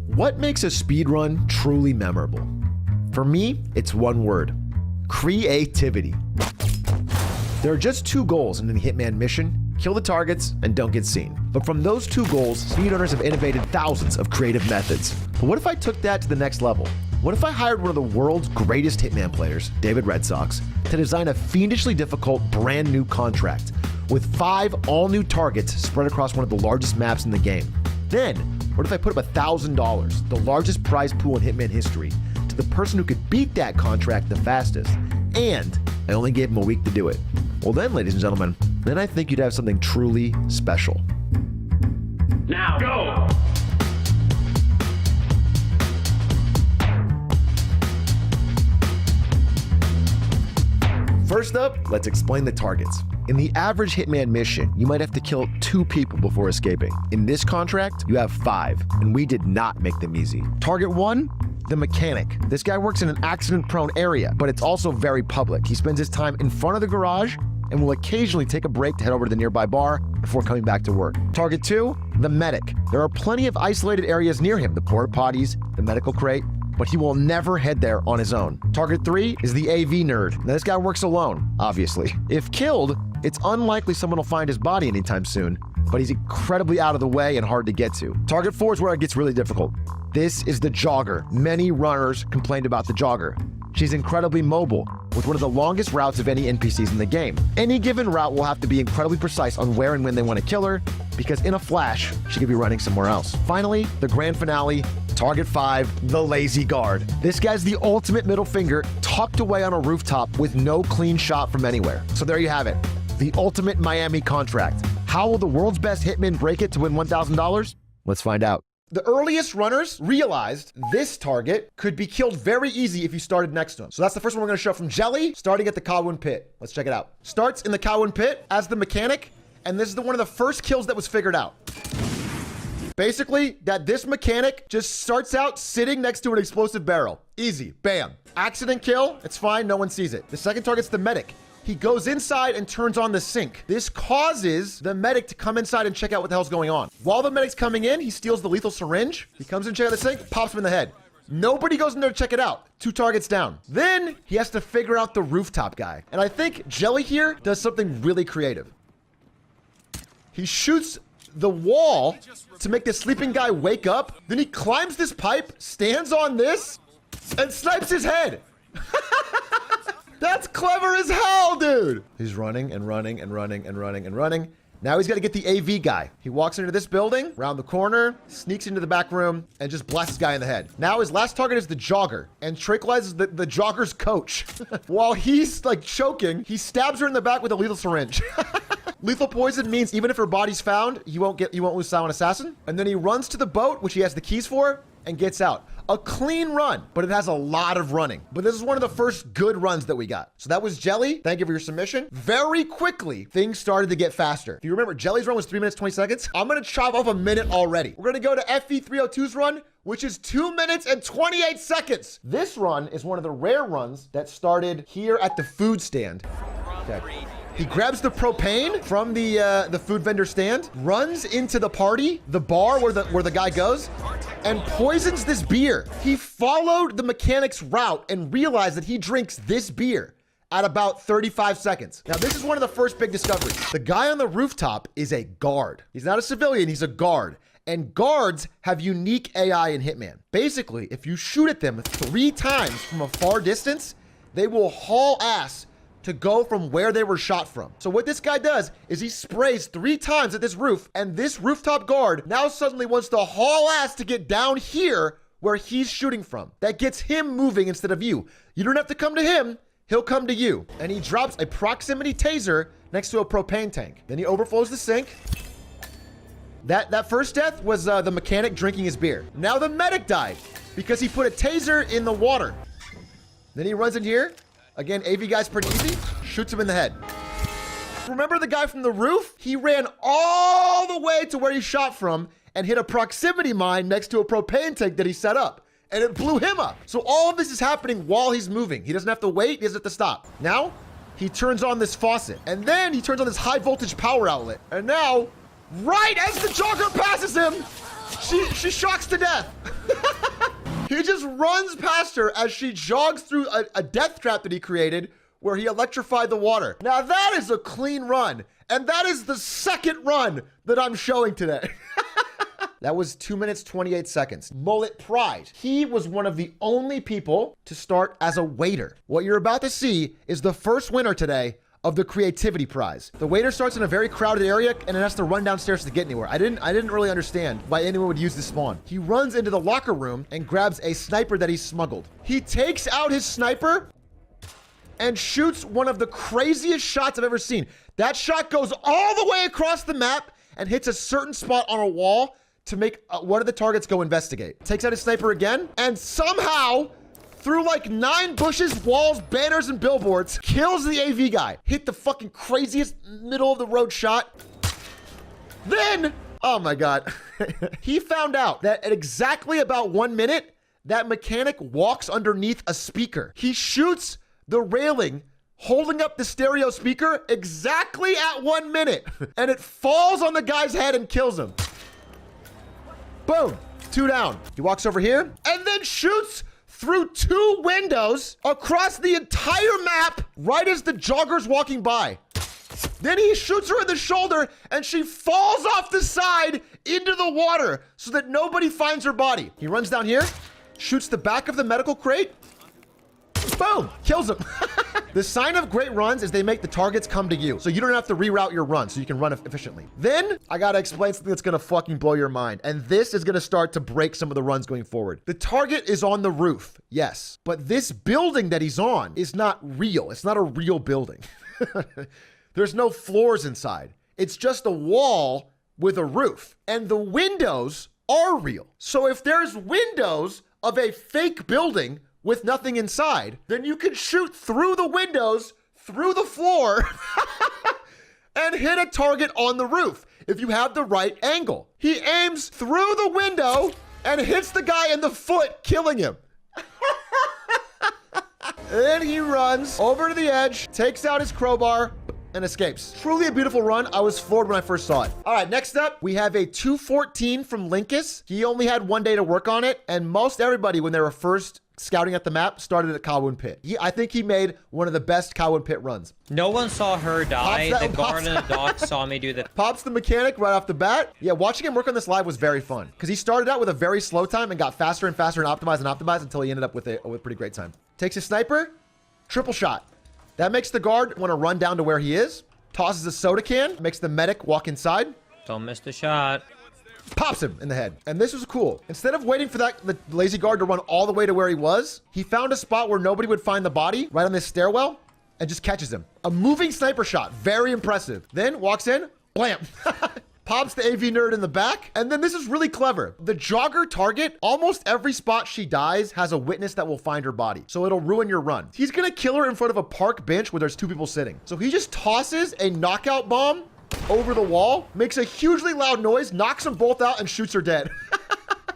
What makes a speedrun truly memorable? For me, it's one word: creativity. There are just two goals in the Hitman mission: kill the targets and don't get seen. But from those two goals, speedrunners have innovated thousands of creative methods. But what if I took that to the next level? What if I hired one of the world's greatest Hitman players, David Red Sox, to design a fiendishly difficult brand new contract with 5 all-new targets spread across one of the largest maps in the game? Then, what if I put up $1,000, the largest prize pool in Hitman history, to the person who could beat that contract the fastest, and I only gave him a week to do it? Well then, ladies and gentlemen, then I think you'd have something truly special. Now, go! First up, let's explain the targets. In the average Hitman mission, you might have to kill 2 people before escaping. In this contract, you have 5, and we did not make them easy. Target 1, the mechanic. This guy works in an accident-prone area, but it's also very public. He spends his time in front of the garage and will occasionally take a break to head over to the nearby bar before coming back to work. Target 2, the medic. There are plenty of isolated areas near him, the porta potties, the medical crate, but he will never head there on his own. Target 3 is the AV nerd. Now this guy works alone, obviously. If killed, it's unlikely someone will find his body anytime soon, but he's incredibly out of the way and hard to get to. Target 4 is where it gets really difficult. This is the jogger. Many runners complained about the jogger. She's incredibly mobile, with one of the longest routes of any NPCs in the game. Any given route will have to be incredibly precise on where and when they want to kill her, because in a flash, she could be running somewhere else. Finally, the grand finale, Target 5, the lazy guard. This guy's the ultimate middle finger, tucked away on a rooftop with no clean shot from anywhere. So there you have it, the ultimate Miami contract. How will the world's best hitman break it to win $1,000? Let's find out. The earliest runners realized this target could be killed very easy if you started next to him. So that's the first one we're going to show from Jelly, starting at the Kowloon Pit. Let's check it out. Starts in the Kowloon Pit as the mechanic, and this is one of the first kills that was figured out. Basically, that this mechanic just starts out sitting next to an explosive barrel. Easy, bam. Accident kill, it's fine, no one sees it. The second target's the medic. He goes inside and turns on the sink. This causes the medic to come inside and check out what the hell's going on. While the medic's coming in, he steals the lethal syringe. He comes in, check out the sink, pops him in the head. Nobody goes in there to check it out. 2 targets down. Then he has to figure out the rooftop guy. And I think Jelly here does something really creative. He shoots the wall to make the sleeping guy wake up. Then he climbs this pipe, stands on this, and snipes his head. That's clever as hell, dude. He's running and running and running and running and running. Now he's got to get the AV guy. He walks into this building, around the corner, sneaks into the back room, and just blasts this guy in the head. Now his last target is the jogger, and tranquilizes the jogger's coach. While he's like choking, he stabs her in the back with a lethal syringe. Lethal poison means even if her body's found, you won't lose Silent Assassin. And then he runs to the boat, which he has the keys for, and gets out. A clean run, but it has a lot of running. But this is one of the first good runs that we got. So that was Jelly. Thank you for your submission. Very quickly, things started to get faster. If you remember, Jelly's run was 3 minutes, 20 seconds. I'm gonna chop off a minute already. We're gonna go to FE302's run, which is 2 minutes and 28 seconds. This run is one of the rare runs that started here at the food stand. Okay. He grabs the propane from the food vendor stand, runs into the party, the bar where the guy goes, and poisons this beer. He followed the mechanic's route and realized that he drinks this beer at about 35 seconds. Now, this is one of the first big discoveries. The guy on the rooftop is a guard. He's not a civilian, he's a guard. And guards have unique AI in Hitman. Basically, if you shoot at them 3 times from a far distance, they will haul ass to go from where they were shot from. So what this guy does is he sprays 3 times at this roof, and this rooftop guard now suddenly wants to haul ass to get down here where he's shooting from. That gets him moving instead of you. You don't have to come to him, he'll come to you. And he drops a proximity taser next to a propane tank. Then he overflows the sink. That first death was the mechanic drinking his beer. Now the medic died because he put a taser in the water. Then he runs in here. Again, AV guy's pretty easy. Shoots him in the head. Remember the guy from the roof? He ran all the way to where he shot from and hit a proximity mine next to a propane tank that he set up. And it blew him up. So all of this is happening while he's moving. He doesn't have to wait. He doesn't have to stop. Now, he turns on this faucet. And then he turns on this high voltage power outlet. And now, right as the jogger passes him, she shocks to death. He just runs past her as she jogs through a death trap that he created where he electrified the water. Now that is a clean run. And that is the second run that I'm showing today. That was 2 minutes, 28 seconds. Mullet Pride. He was one of the only people to start as a waiter. What you're about to see is the first winner today of the creativity prize. The waiter starts in a very crowded area and it has to run downstairs to get anywhere. I didn't really understand why anyone would use this spawn. He runs into the locker room and grabs a sniper that he smuggled. He takes out his sniper and shoots one of the craziest shots I've ever seen. That shot goes all the way across the map and hits a certain spot on a wall to make one of the targets go investigate. Takes out his sniper again, and somehow, through like 9 bushes, walls, banners, and billboards, kills the AV guy. Hit the fucking craziest middle of the road shot. Then, oh my God, he found out that at exactly about 1 minute, that mechanic walks underneath a speaker. He shoots the railing holding up the stereo speaker exactly at 1 minute, and it falls on the guy's head and kills him. Boom, 2 down. He walks over here and then shoots through 2 windows across the entire map right as the jogger's walking by. Then he shoots her in the shoulder and she falls off the side into the water so that nobody finds her body. He runs down here, shoots the back of the medical crate. Boom, kills him. The sign of great runs is they make the targets come to you, so you don't have to reroute your run, so you can run efficiently. Then I gotta explain something that's gonna fucking blow your mind, and this is gonna start to break some of the runs going forward. The target is on the roof, yes, but this building that he's on is not real. It's not a real building. There's no floors inside. It's just a wall with a roof, and the windows are real. So if there's windows of a fake building with nothing inside, then you can shoot through the windows, through the floor, and hit a target on the roof if you have the right angle. He aims through the window and hits the guy in the foot, killing him. Then he runs over to the edge, takes out his crowbar, and escapes. Truly a beautiful run. I was floored when I first saw it. All right, next up, we have a 214 from Linkus. He only had 1 day to work on it, and most everybody, when they were first scouting at the map, started at Kowloon Pit. I think he made one of the best Kowloon Pit runs. No one saw her die. The guard and the doc saw me do the... Pops the mechanic right off the bat. Yeah, watching him work on this live was very fun because he started out with a very slow time and got faster and faster and optimized until he ended up with a pretty great time. Takes his sniper, triple shot. That makes the guard want to run down to where he is. Tosses a soda can, makes the medic walk inside. Don't miss the shot. Pops him in the head. And this was cool. Instead of waiting for the lazy guard to run all the way to where he was, he found a spot where nobody would find the body, right on this stairwell, and just catches him. A moving sniper shot. Very impressive. Then walks in, blam. Pops the AV nerd in the back. And then this is really clever. The jogger target, almost every spot she dies has a witness that will find her body. So it'll ruin your run. He's gonna kill her in front of a park bench where there's 2 people sitting. So he just tosses a knockout bomb over the wall, makes a hugely loud noise, knocks them both out, and shoots her dead.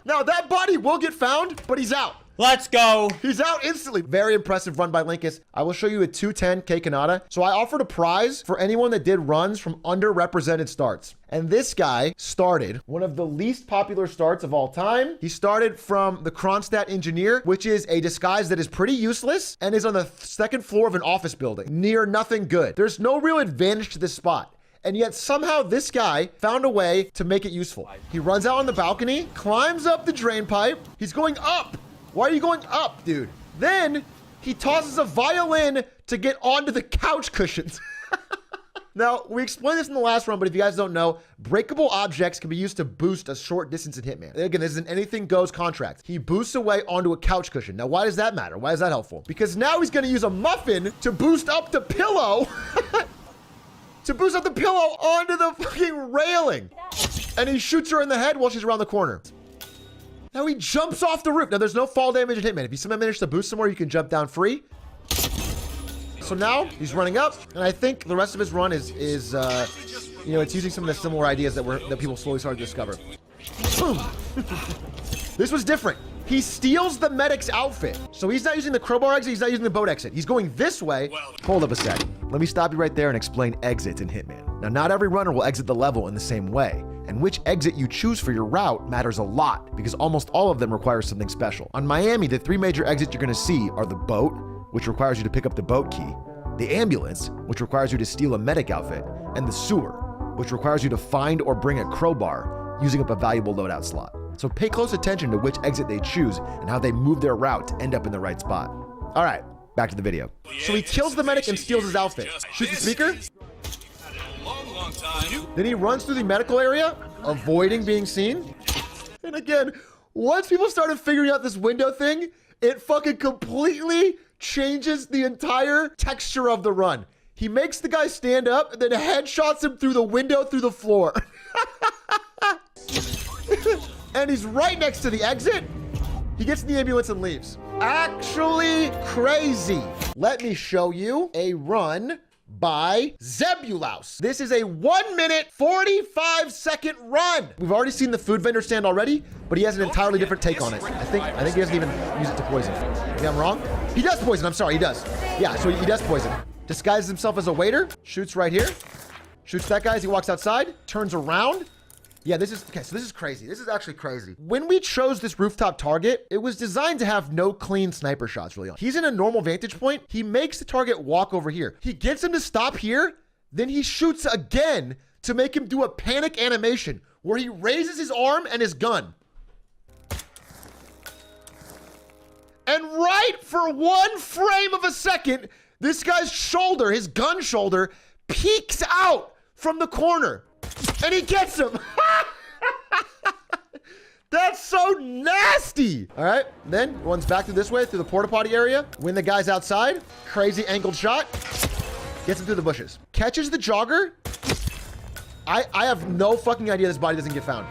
Now, that body will get found, but he's out. Let's go. He's out instantly. Very impressive run by Linkus. I will show you a 210 K Kanata. So I offered a prize for anyone that did runs from underrepresented starts. And this guy started one of the least popular starts of all time. He started from the Kronstadt Engineer, which is a disguise that is pretty useless and is on the 2nd floor of an office building. Near nothing good. There's no real advantage to this spot. And yet somehow this guy found a way to make it useful. He runs out on the balcony, climbs up the drain pipe. He's going up. Why are you going up, dude? Then he tosses a violin to get onto the couch cushions. Now, we explained this in the last run, but if you guys don't know, breakable objects can be used to boost a short distance in Hitman. Again, this is an anything goes contract. He boosts away onto a couch cushion. Now, why does that matter? Why is that helpful? Because now he's going to use a muffin to boost up the pillow to boost up the pillow onto the fucking railing. And he shoots her in the head while she's around the corner. Now he jumps off the roof. Now there's no fall damage in Hitman. If you somehow manage to boost somewhere, you can jump down free. So now he's running up, and I think the rest of his run is you know, it's using some of the similar ideas that people slowly started to discover. Boom. This was different. He steals the medic's outfit. So he's not using the crowbar exit, he's not using the boat exit. He's going this way. Hold up a sec. Let me stop you right there and explain exits in Hitman. Now, not every runner will exit the level in the same way. And which exit you choose for your route matters a lot because almost all of them require something special. On Miami, the 3 major exits you're gonna see are the boat, which requires you to pick up the boat key, the ambulance, which requires you to steal a medic outfit, and the sewer, which requires you to find or bring a crowbar using up a valuable loadout slot. So pay close attention to which exit they choose and how they move their route to end up in the right spot. All right, back to the video. So he kills the medic and steals his outfit. Shoots the speaker. Then he runs through the medical area, avoiding being seen. And again, once people started figuring out this window thing, it fucking completely changes the entire texture of the run. He makes the guy stand up and then headshots him through the window through the floor. And he's right next to the exit. He gets in the ambulance and leaves. Actually crazy. Let me show you a run by Zebulaus. This is a 1 minute, 45 second run. We've already seen the food vendor stand already, but he has an entirely different take on it. I think he doesn't even use it to poison. Maybe I'm wrong? He does poison, I'm sorry, he does. Yeah, so he does poison. Disguises himself as a waiter, shoots right here, shoots that guy as he walks outside, turns around. Yeah, this is crazy. This is actually crazy. When we chose this rooftop target, it was designed to have no clean sniper shots really on. He's in a normal vantage point. He makes the target walk over here. He gets him to stop here, then he shoots again to make him do a panic animation where he raises his arm and his gun. And right for 1 frame of a second, this guy's shoulder, his gun shoulder, peeks out from the corner. And he gets him. That's so nasty. All right, then runs back through this way, through the porta potty area. When the guy's outside, crazy angled shot. Gets him through the bushes. Catches the jogger. I have no fucking idea this body doesn't get found.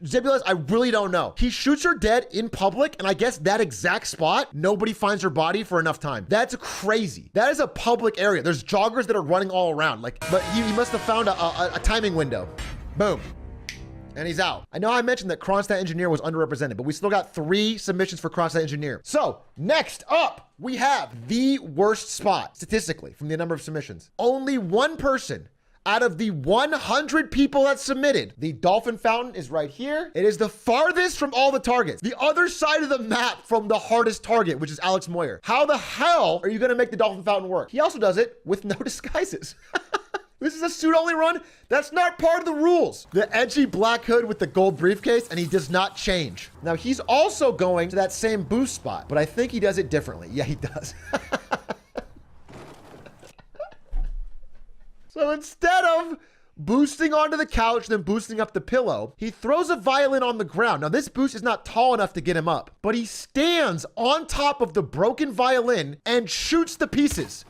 Zebulaus, I really don't know. He shoots her dead in public, and I guess that exact spot, nobody finds her body for enough time. That's crazy. That is a public area. There's joggers that are running all around. But he must have found a timing window. Boom. And he's out. I know I mentioned that Kronstadt Engineer was underrepresented, but we still got 3 submissions for Kronstadt Engineer. So next up, we have the worst spot statistically from the number of submissions. Only 1 person out of the 100 people that submitted. The dolphin fountain is right here. It is the farthest from all the targets. The other side of the map from the hardest target, which is Alex Moyer. How the hell are you gonna make the dolphin fountain work? He also does it with no disguises. This is a suit-only run. That's not part of the rules. The edgy black hood with the gold briefcase, and he does not change. Now, he's also going to that same boost spot, but I think he does it differently. Yeah, he does. So instead of boosting onto the couch, then boosting up the pillow, he throws a violin on the ground. Now, this boost is not tall enough to get him up, but he stands on top of the broken violin and shoots the pieces.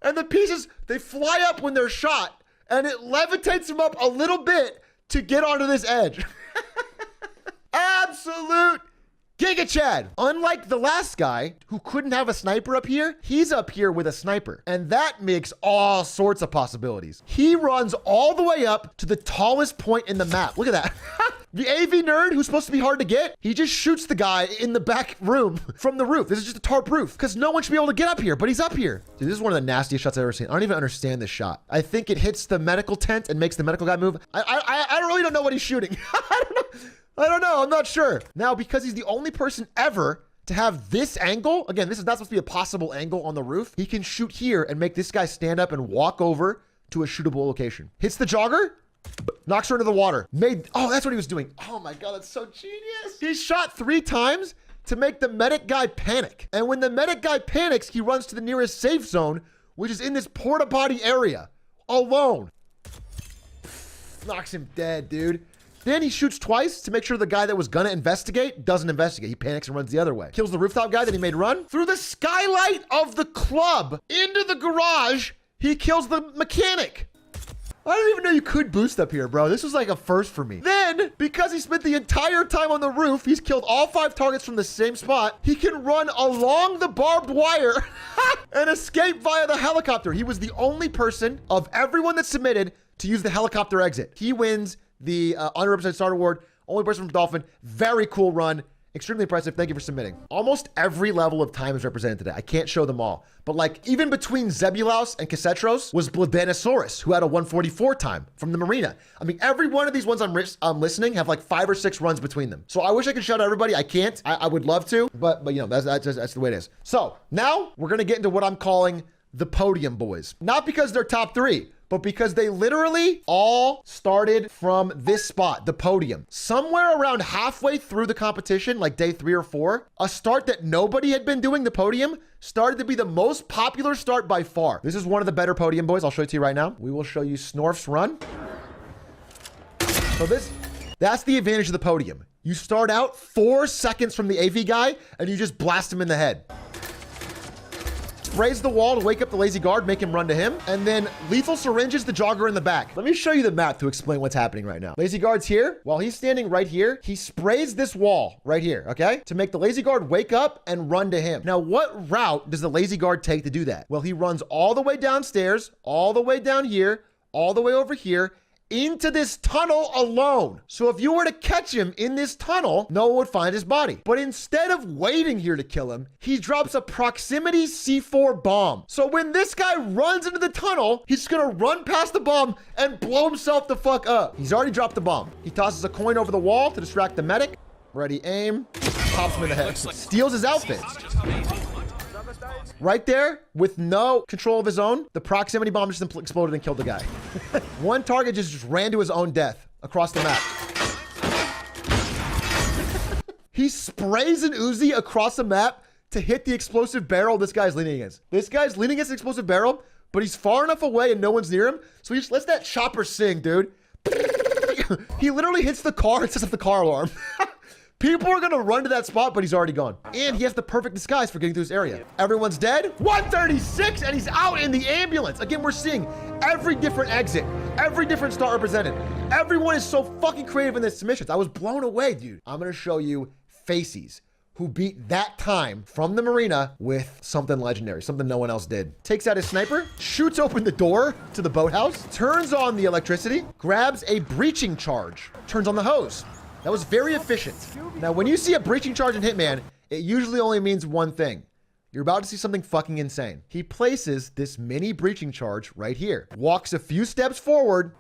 And the pieces, they fly up when they're shot, and it levitates him up a little bit to get onto this edge. Absolute Giga Chad. Unlike the last guy who couldn't have a sniper up here, he's up here with a sniper. And that makes all sorts of possibilities. He runs all the way up to the tallest point in the map. Look at that. The AV nerd who's supposed to be hard to get, he just shoots the guy in the back room from the roof. This is just a tarp roof because no one should be able to get up here, but he's up here. Dude, this is one of the nastiest shots I've ever seen. I don't even understand this shot. I think it hits the medical tent and makes the medical guy move. I really don't know what he's shooting. I don't know. I'm not sure. Now, because he's the only person ever to have this angle, again, this is not supposed to be a possible angle on the roof. He can shoot here and make this guy stand up and walk over to a shootable location. Hits the jogger. Knocks her into the water. Oh, that's what he was doing. Oh my God, that's so genius. He shot 3 times to make the medic guy panic. And when the medic guy panics, he runs to the nearest safe zone, which is in this porta potty area, alone. Knocks him dead, dude. Then he shoots twice to make sure the guy that was gonna investigate doesn't investigate. He panics and runs the other way. Kills the rooftop guy that he made run. Through the skylight of the club, into the garage, he kills the mechanic. I didn't even know you could boost up here, bro. This was like a first for me. Then, because he spent the entire time on the roof, he's killed all 5 targets from the same spot. He can run along the barbed wire and escape via the helicopter. He was the only person of everyone that submitted to use the helicopter exit. He wins the Underrepresented Starter Award. Only person from Dolphin. Very cool run. Extremely impressive. Thank you for submitting. Almost every level of time is represented today. I can't show them all. But like even between Zebulaus and Cassetros was Bladanosaurus, who had a 144 time from the marina. I mean, every one of these ones I'm listening have like 5 or 6 runs between them. So I wish I could shout out everybody. I can't. I would love to, but you know, that's the way it is. So now we're going to get into what I'm calling the podium boys. Not because they're top 3, but because they literally all started from this spot, the podium. Somewhere around halfway through the competition, like day 3 or 4, a start that nobody had been doing, the podium, started to be the most popular start by far. This is one of the better podium boys. I'll show it to you right now. We will show you Snorf's run. So that's the advantage of the podium. You start out 4 seconds from the AV guy and you just blast him in the head. Sprays the wall to wake up the lazy guard, make him run to him, and then lethal syringes the jogger in the back. Let me show you the map to explain what's happening right now. Lazy guard's here. While he's standing right here, he sprays this wall right here, okay? To make the lazy guard wake up and run to him. Now, what route does the lazy guard take to do that? Well, he runs all the way downstairs, all the way down here, all the way over here, into this tunnel alone. So if you were to catch him in this tunnel, no one would find his body. But instead of waiting here to kill him, he drops a proximity C4 bomb. So when this guy runs into the tunnel, he's gonna run past the bomb and blow himself the fuck up. He's already dropped the bomb. He tosses a coin over the wall to distract the medic. Ready, aim, pops him in the head. Steals his outfit. Right there, with no control of his own, the proximity bomb just exploded and killed the guy. One target just ran to his own death across the map. He sprays an Uzi across the map to hit the explosive barrel this guy's leaning against. This guy's leaning against the explosive barrel, but he's far enough away and no one's near him, so he just lets that chopper sing, dude. He literally hits the car and sets off the car alarm. People are gonna run to that spot, but he's already gone. And he has the perfect disguise for getting through this area. Everyone's dead. 136, and he's out in the ambulance. Again, we're seeing every different exit, every different start represented. Everyone is so fucking creative in their submissions. I was blown away, dude. I'm gonna show you Faces, who beat that time from the marina with something legendary, something no one else did. Takes out his sniper, shoots open the door to the boathouse, turns on the electricity, grabs a breaching charge, turns on the hose. That was very efficient. Now, when you see a breaching charge in Hitman, it usually only means one thing. You're about to see something fucking insane. He places this mini breaching charge right here, walks a few steps forward,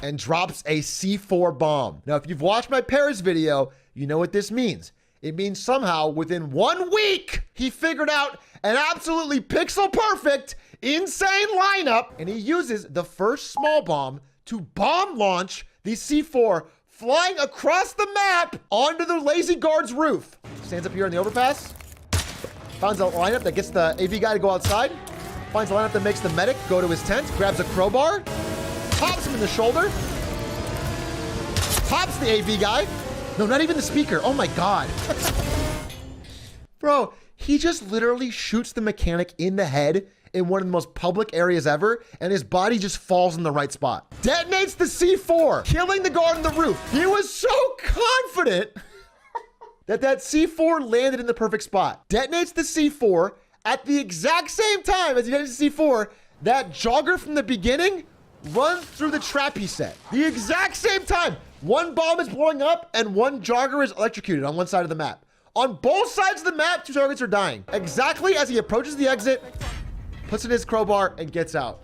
and drops a C4 bomb. Now, if you've watched my Paris video, you know what this means. It means somehow within 1 week, he figured out an absolutely pixel perfect, insane lineup, and he uses the first small bomb to bomb launch the C4 flying across the map onto the lazy guard's roof. Stands up here in the overpass. Finds a lineup that gets the AV guy to go outside. Finds a lineup that makes the medic go to his tent. Grabs a crowbar. Pops him in the shoulder. Pops the AV guy. No, not even the speaker. Oh my God. Bro, he just literally shoots the mechanic in the head in one of the most public areas ever, and his body just falls in the right spot. Detonates the C4, killing the guard on the roof. He was so confident that C4 landed in the perfect spot. Detonates the C4 at the exact same time as he detonates the C4. That jogger from the beginning runs through the trap he set. The exact same time. One bomb is blowing up and one jogger is electrocuted on one side of the map. On both sides of the map, 2 targets are dying. Exactly as he approaches the exit, puts in his crowbar, and gets out.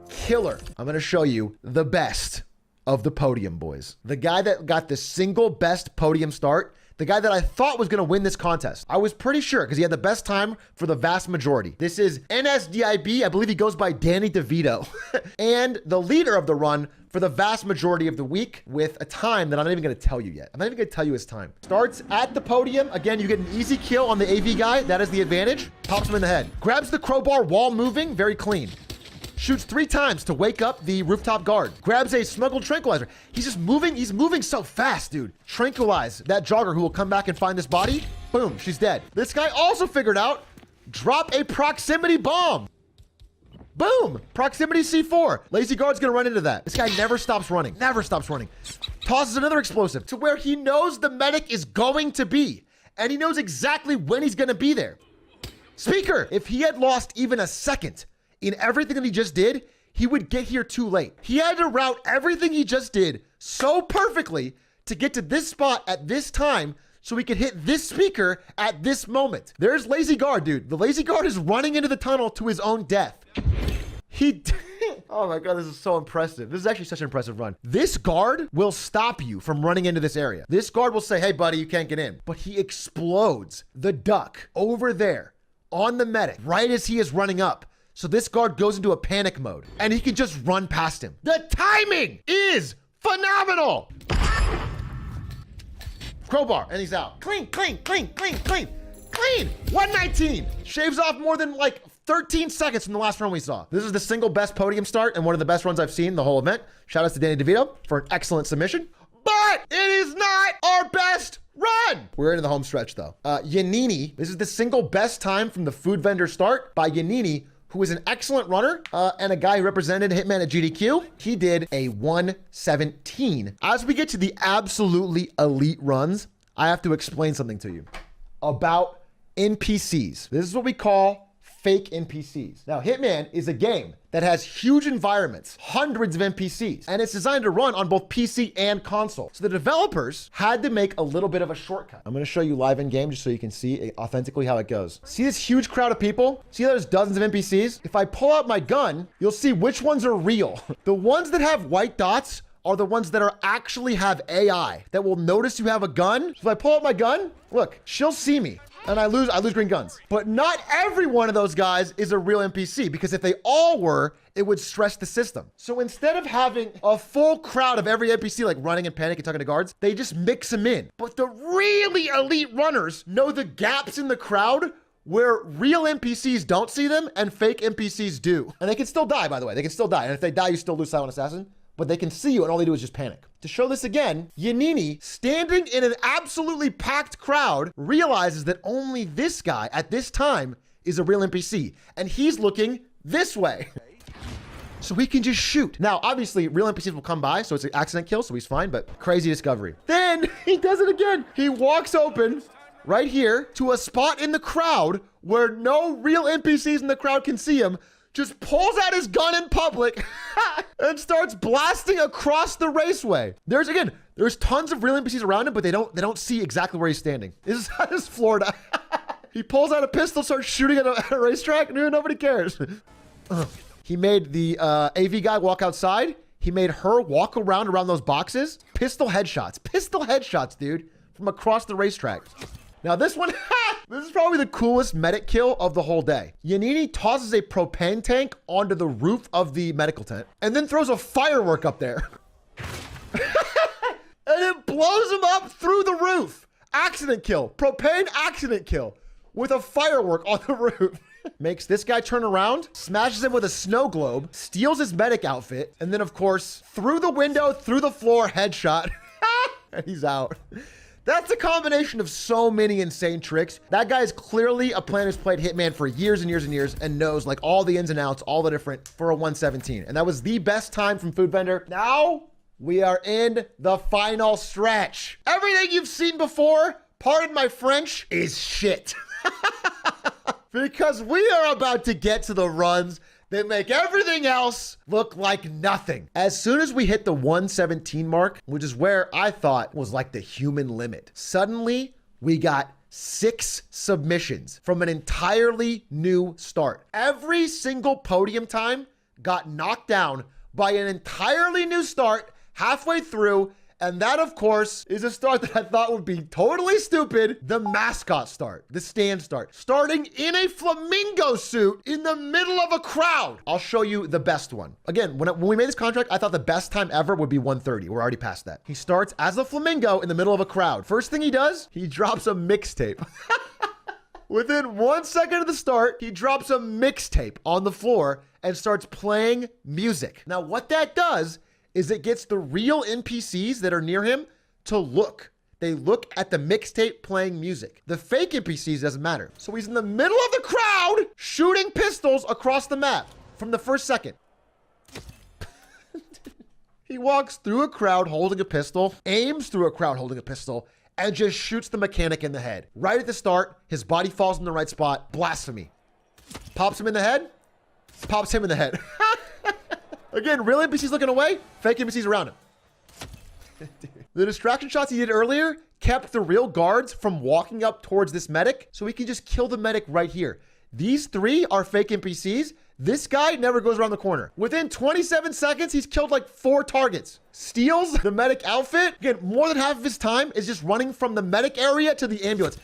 Killer. I'm gonna show you the best of the podium boys. The guy that got the single best podium start, the guy that I thought was gonna win this contest. I was pretty sure because he had the best time for the vast majority. This is NSDIB. I believe he goes by Danny DeVito. And the leader of the run for the vast majority of the week with a time that I'm not even gonna tell you yet. I'm not even gonna tell you his time. Starts at the podium. Again, you get an easy kill on the AV guy. That is the advantage. Pops him in the head. Grabs the crowbar while moving. Very clean. Shoots 3 times to wake up the rooftop guard. Grabs a smuggled tranquilizer. He's just moving. He's moving so fast, dude. Tranquilize that jogger who will come back and find this body. Boom, she's dead. This guy also figured out, drop a proximity bomb. Boom, proximity C4. Lazy guard's gonna run into that. This guy never stops running, never stops running. Tosses another explosive to where he knows the medic is going to be. And he knows exactly when he's gonna be there. Speaker, if he had lost even a second in everything that he just did, he would get here too late. He had to route everything he just did so perfectly to get to this spot at this time so we could hit this speaker at this moment. There's Lazy Guard, dude. The Lazy Guard is running into the tunnel to his own death. Oh my God, this is so impressive. This is actually such an impressive run. This guard will stop you from running into this area. This guard will say, hey buddy, you can't get in. But he explodes the duck over there on the medic right as he is running up. So this guard goes into a panic mode and he can just run past him. The timing is phenomenal. Crowbar, and he's out. Clean, clean, clean, clean, clean, clean. 119. Shaves off more than like 13 seconds from the last run we saw. This is the single best podium start and one of the best runs I've seen the whole event. Shout out to Danny DeVito for an excellent submission. But it is not our best run. We're into the home stretch though. Yanini, this is the single best time from the food vendor start by Yanini, who is an excellent runner and a guy who represented Hitman at GDQ. He did a 117. As we get to the absolutely elite runs, I have to explain something to you about NPCs. This is what we call fake NPCs. Now, Hitman is a game that has huge environments, hundreds of NPCs, and it's designed to run on both PC and console. So the developers had to make a little bit of a shortcut. I'm gonna show you live in game just so you can see authentically how it goes. See this huge crowd of people? See there's dozens of NPCs? If I pull out my gun, you'll see which ones are real. The ones that have white dots are the ones that are actually have AI that will notice you have a gun. So if I pull out my gun, look, she'll see me. And I lose green guns. But not every one of those guys is a real NPC, because if they all were, it would stress the system. So instead of having a full crowd of every NPC like running and panic and talking to guards, they just mix them in. But the really elite runners know the gaps in the crowd where real NPCs don't see them and fake NPCs do. And they can still die, by the way. They can still die. And if they die, you still lose Silent Assassin. But they can see you and all they do is just panic. To show this again, Yanini, standing in an absolutely packed crowd, realizes that only this guy at this time is a real NPC. And he's looking this way. So he can just shoot. Now, obviously, real NPCs will come by, so it's an accident kill, so he's fine, but crazy discovery. Then he does it again. He walks open right here to a spot in the crowd where no real NPCs in the crowd can see him, just pulls out his gun in public and starts blasting across the raceway. There's tons of real NPCs around him, but they don't see exactly where he's standing. This is Florida. He pulls out a pistol, starts shooting at a racetrack, and nobody cares. He made the AV guy walk outside. He made her walk around those boxes. Pistol headshots, dude, from across the racetrack. Now this one, this is probably the coolest medic kill of the whole day. Yanini tosses a propane tank onto the roof of the medical tent and then throws a firework up there. And it blows him up through the roof. Accident kill, propane accident kill with a firework on the roof. Makes this guy turn around, smashes him with a snow globe, steals his medic outfit, and then of course, through the window, through the floor, headshot, and he's out. That's a combination of so many insane tricks. That guy is clearly a player who's played Hitman for years and years and years and knows like all the ins and outs, all the different for a 117. And that was the best time from Food Vendor. Now we are in the final stretch. Everything you've seen before, pardon my French, is shit. Because we are about to get to the runs that make everything else look like nothing. As soon as we hit the 117 mark, which is where I thought was like the human limit, suddenly we got 6 submissions from an entirely new start. Every single podium time got knocked down by an entirely new start halfway through. And that, of course, is a start that I thought would be totally stupid. The mascot start, the stand start, starting in a flamingo suit in the middle of a crowd. I'll show you the best one. Again, when we made this contract, I thought the best time ever would be 130. We're already past that. He starts as a flamingo in the middle of a crowd. First thing he does, he drops a mixtape. Within 1 second of the start, he drops a mixtape on the floor and starts playing music. Now, what that does is it gets the real NPCs that are near him to look. They look at the mixtape playing music. The fake NPCs doesn't matter. So he's in the middle of the crowd shooting pistols across the map from the first second. He walks through a crowd holding a pistol, aims through a crowd holding a pistol, and just shoots the mechanic in the head. Right at the start, his body falls in the right spot. Blasphemy. Pops him in the head, pops him in the head. Again, real NPCs looking away, fake NPCs around him. Dude. The distraction shots he did earlier kept the real guards from walking up towards this medic, so he can just kill the medic right here. These three are fake NPCs. This guy never goes around the corner. Within 27 seconds, he's killed like 4 targets. Steals the medic outfit. Again, more than half of his time is just running from the medic area to the ambulance.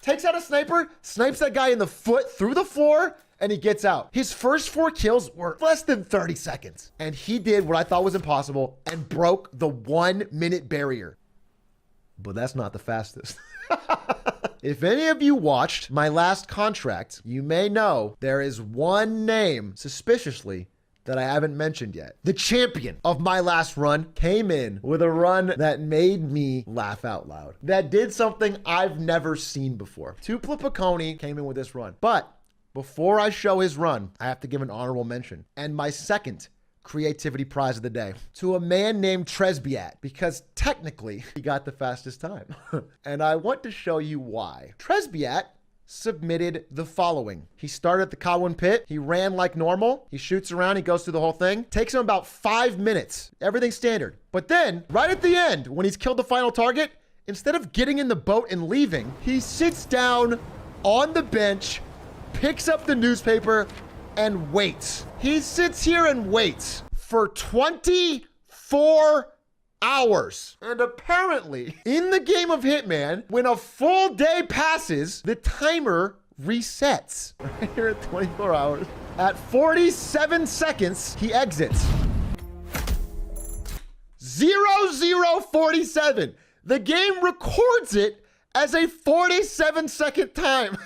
Takes out a sniper, snipes that guy in the foot through the floor, and he gets out. His first 4 kills were less than 30 seconds. And he did what I thought was impossible and broke the 1-minute barrier. But that's not the fastest. If any of you watched my last contract, you may know there is one name, suspiciously, that I haven't mentioned yet. The champion of my last run came in with a run that made me laugh out loud. That did something I've never seen before. Tupla Piccone came in with this run. But before I show his run, I have to give an honorable mention. And my second creativity prize of the day to a man named Tresbiat, because technically he got the fastest time. And I want to show you why. Tresbiat submitted the following. He started at the Kawun pit. He ran like normal. He shoots around. He goes through the whole thing. Takes him about 5 minutes. Everything standard. But then right at the end, when he's killed the final target, instead of getting in the boat and leaving, he sits down on the bench, picks up the newspaper, and waits. He sits here and waits for 24 hours. And apparently, in the game of Hitman, when a full day passes, the timer resets. Right here at 24 hours. At 47 seconds, he exits. 0047. The game records it as a 47-second time.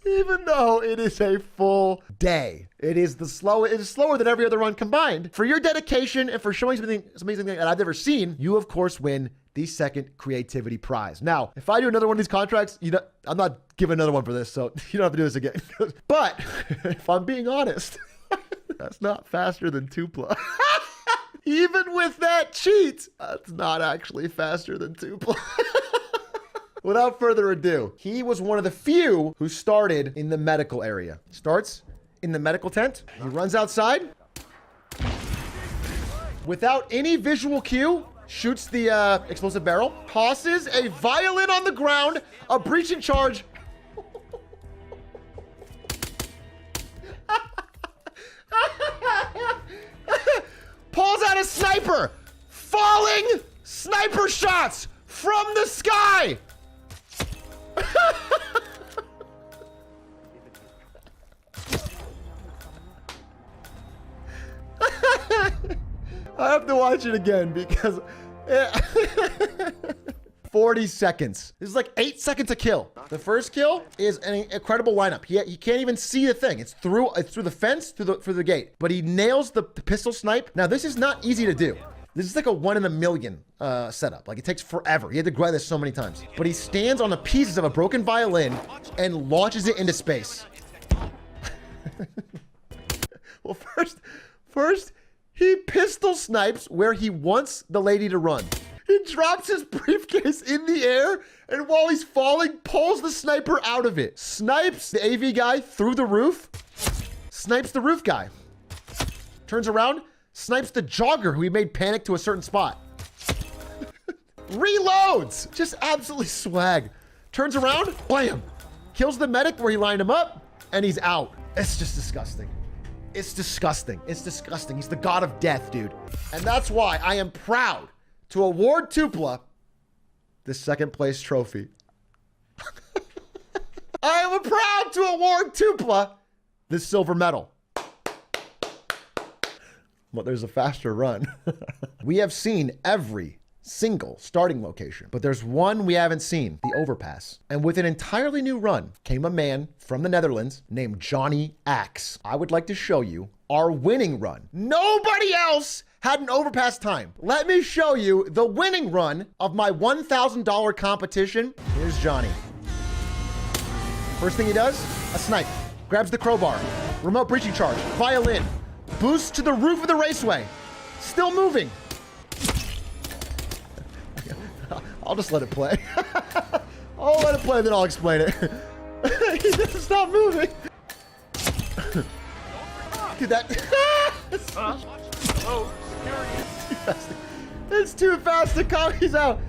Even though it is a full day. It is slower than every other run combined. For your dedication and for showing something that I've never seen, you of course win the second creativity prize. Now, if I do another one of these contracts, I'm not giving another one for this, so you don't have to do this again. But if I'm being honest, that's not faster than Tupla. Even with that cheat, that's not actually faster than Tupla. Without further ado, he was one of the few who started in the medical area. Starts in the medical tent. He runs outside. Without any visual cue, shoots the explosive barrel. Tosses a violin on the ground. A breaching charge. Pulls out a sniper. Falling sniper shots from the sky. I have to watch it again because 40 seconds. This is like 8 seconds to kill. The first kill is an incredible lineup. He can't even see the thing. It's through the fence, through the gate. But he nails the pistol snipe. Now this is not easy to do. This is like a 1 in a million setup. Like it takes forever. He had to grind this so many times. But he stands on the pieces of a broken violin and launches it into space. Well, first, he pistol snipes where he wants the lady to run. He drops his briefcase in the air, and while he's falling, pulls the sniper out of it. Snipes the AV guy through the roof. Snipes the roof guy. Turns around. Snipes the jogger who he made panic to a certain spot. Reloads! Just absolutely swag. Turns around, blam! Kills the medic where he lined him up, and he's out. It's just disgusting. It's disgusting. It's disgusting. He's the god of death, dude. And that's why I am proud to award Tupla the second place trophy. I am proud to award Tupla the silver medal. Well, there's a faster run. We have seen every single starting location, but there's one we haven't seen, the overpass. And with an entirely new run came a man from the Netherlands named Johnny Axe. I would like to show you our winning run. Nobody else had an overpass time. Let me show you the winning run of my $1,000 competition. Here's Johnny. First thing he does, a snipe. Grabs the crowbar. Remote breaching charge. Violin. Boost to the roof of the raceway. Still moving. I'll just let it play. I'll let it play, then I'll explain it. He doesn't stop moving. Dude, that... It's too fast to come. He's out.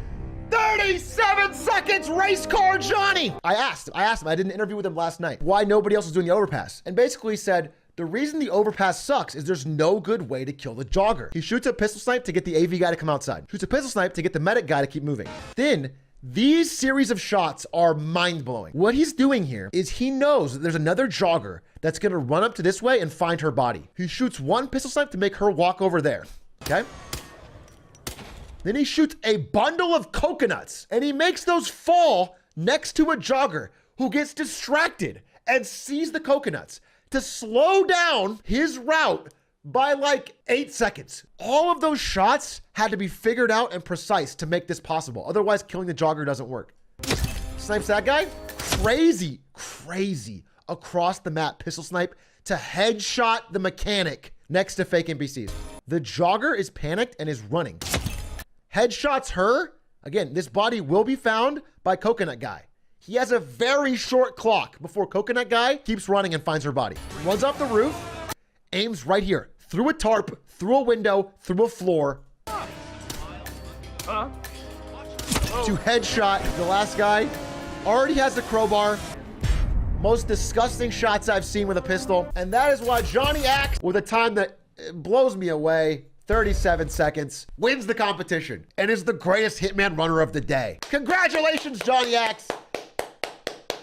37 seconds, race car Johnny. I asked him, I did an interview with him last night, why nobody else was doing the overpass. And basically said, the reason the overpass sucks is there's no good way to kill the jogger. He shoots a pistol snipe to get the AV guy to come outside. Shoots a pistol snipe to get the medic guy to keep moving. Then these series of shots are mind-blowing. What he's doing here is he knows that there's another jogger that's gonna run up to this way and find her body. He shoots one pistol snipe to make her walk over there, okay? Then he shoots a bundle of coconuts and he makes those fall next to a jogger who gets distracted and sees the coconuts to slow down his route by like 8 seconds. All of those shots had to be figured out and precise to make this possible. Otherwise, killing the jogger doesn't work. Snipes that guy. Crazy, crazy across the map pistol snipe to headshot the mechanic next to fake NPCs. The jogger is panicked and is running. Headshots her. Again, this body will be found by Coconut Guy. He has a very short clock before Coconut Guy keeps running and finds her body. Runs off the roof, aims right here, through a tarp, through a window, through a floor. To headshot the last guy. Already has the crowbar. Most disgusting shots I've seen with a pistol. And that is why Johnny Axe, with a time that blows me away, 37 seconds, wins the competition and is the greatest Hitman runner of the day. Congratulations, Johnny Axe.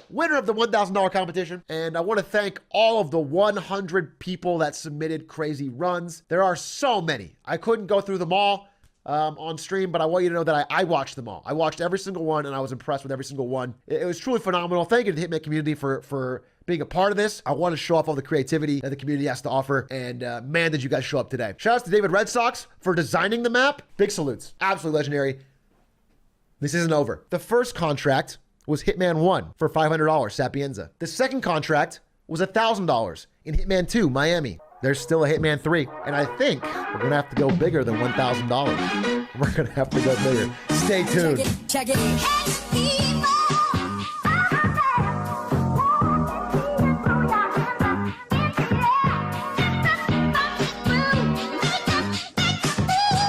Winner of the $1,000 competition. And I want to thank all of the 100 people that submitted crazy runs. There are so many. I couldn't go through them all on stream, but I want you to know that I watched them all. I watched every single one and I was impressed with every single one. It was truly phenomenal. Thank you to the Hitman community for being a part of this. I want to show off all the creativity that the community has to offer. And man, did you guys show up today. Shout out to David Red Sox for designing the map. Big salutes. Absolutely legendary. This isn't over. The first contract was Hitman 1 for $500, Sapienza. The second contract was $1,000 in Hitman 2, Miami. There's still a Hitman 3. And I think we're gonna have to go bigger than $1,000. We're gonna have to go bigger. Stay tuned. Check it.